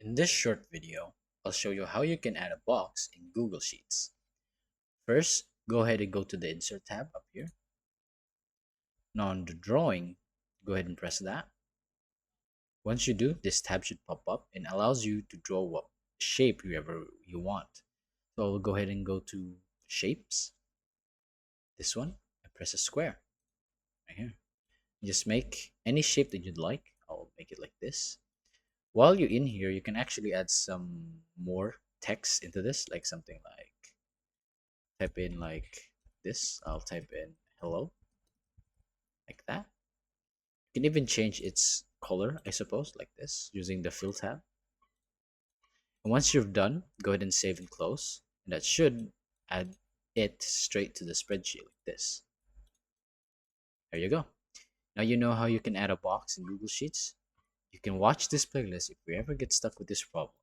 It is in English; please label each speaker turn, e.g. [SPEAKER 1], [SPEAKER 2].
[SPEAKER 1] In this short video, I'll show you how you can add a box in Google Sheets. First, go ahead and go to the Insert tab up here. Now on the drawing, go ahead and press that. Once you do, this tab should pop up and allows you to draw what shape you ever you want. So I'll go ahead and go to Shapes, this one, and press a square right here. Just make any shape that you'd like. I'll make it like this. While you're in here, you can actually add some more text into this, like something like type in like this. I'll type in hello, like that. You can even change its color, I suppose, like this, using the fill tab. And once you've done, go ahead and save and close. And that should add it straight to the spreadsheet like this. There you go. Now you know how you can add a box in Google Sheets. You can watch this playlist if you ever get stuck with this problem.